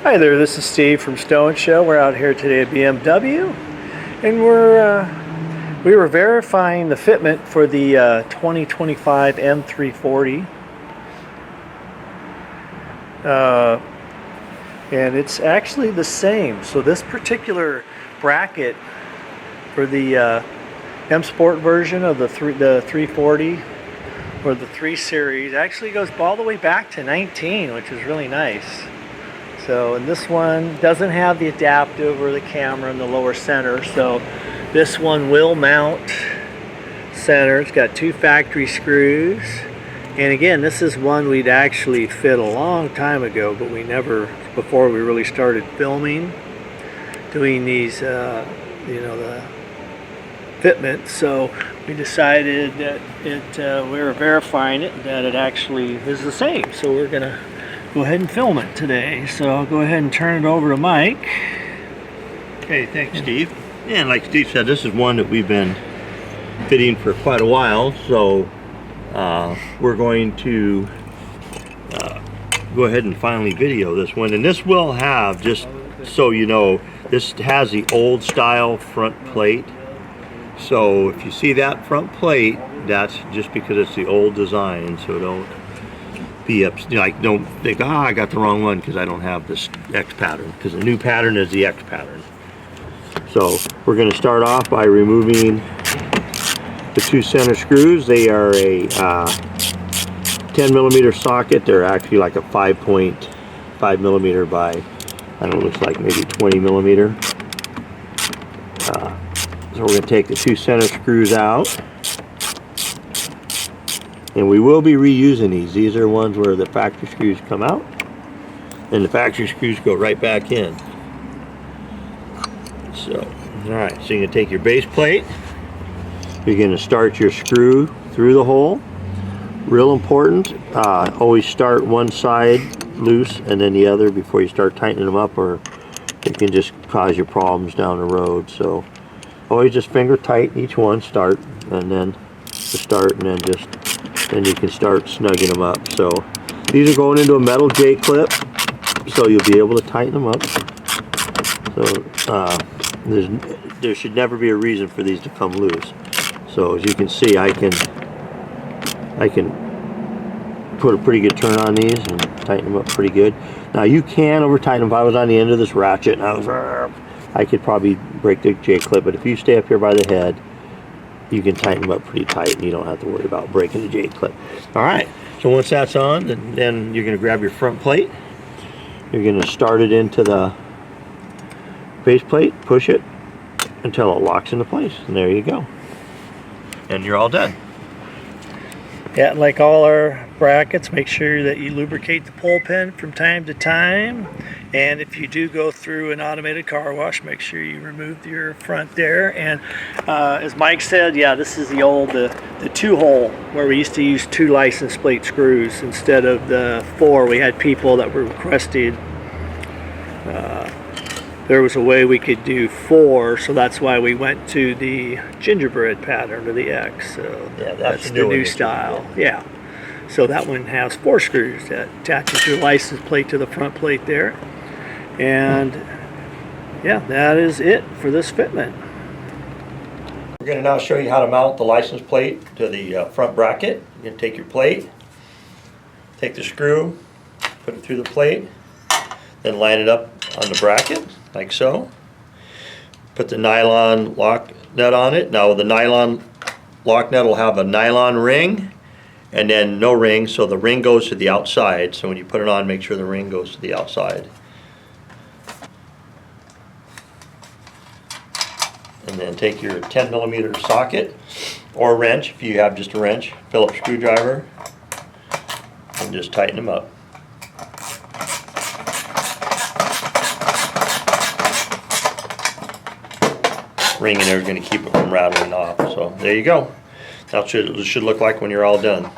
Hi there, this is Steve from STO N SHO. We're out here today at BMW, and we were verifying the fitment for the 2025 M340. And it's actually the same. So this particular bracket for the M Sport version of the 340 or the 3 Series actually goes all the way back to 19, which is really nice. So, and this one doesn't have the adaptive or the camera in the lower center, so this one will mount center. It's got 2 factory screws, and again, this is one we'd actually fit a long time ago, but we never, before we really started filming, doing these, the fitment. So we decided that we were verifying it, that it actually is the same. So we're gonna go ahead and film it today. So I'll go ahead and turn it over to Mike. Okay, thanks Steve. And like Steve said, this is one that we've been fitting for quite a while, so we're going to go ahead and finally video this one. And this will have, just so you know, this has the old style front plate. So if you see that front plate, that's just because it's the old design, so don't be up, like, don't think, I got the wrong one because I don't have this X pattern, because the new pattern is the X pattern. So we're going to start off by removing the 2 center screws. They are a 10mm socket. They're actually like a 5.5mm by, I don't know, looks like maybe 20mm. So we're going to take the 2 center screws out. And we will be reusing these. These are ones where the factory screws come out and the factory screws go right back in. So, alright, so you're going to take your base plate. You're going to start your screw through the hole. Real important, always start one side loose and then the other before you start tightening them up, or it can just cause you problems down the road. So always just finger tight each one, start, and then to start, and then you can start snugging them up. So these are going into a metal J clip, so you'll be able to tighten them up. So there should never be a reason for these to come loose. So as you can see, I can put a pretty good turn on these and tighten them up pretty good. Now you can over tighten them. If I was on the end of this ratchet and I could probably break the J clip, but if you stay up here by the head, you can tighten them up pretty tight and you don't have to worry about breaking the J clip. Alright, so once that's on, then you're going to grab your front plate. You're going to start it into the base plate, push it until it locks into place, and there you go. And you're all done. Yeah, like all our brackets, make sure that you lubricate the pull pin from time to time. And if you do go through an automated car wash, make sure you remove your front there. And as Mike said, yeah, this is the old, the 2-hole, where we used to use 2 license plate screws instead of the 4. We had people that were requested, there was a way we could do 4, so that's why we went to the gingerbread pattern, or the X. So yeah, that's the new style. Yeah. So that one has 4 screws that attaches your license plate to the front plate there. And yeah, that is it for this fitment. We're going to now show you how to mount the license plate to the front bracket. You're going to take your plate, take the screw, put it through the plate, then line it up on the bracket like so. Put the nylon lock nut on it. Now the nylon lock nut will have a nylon ring and then no ring, so the ring goes to the outside. So when you put it on, make sure the ring goes to the outside. And then take your 10mm socket or wrench, if you have just a wrench, Phillips screwdriver, and just tighten them up. Ring in there is going to keep it from rattling off. So there you go. That's what it should look like when you're all done.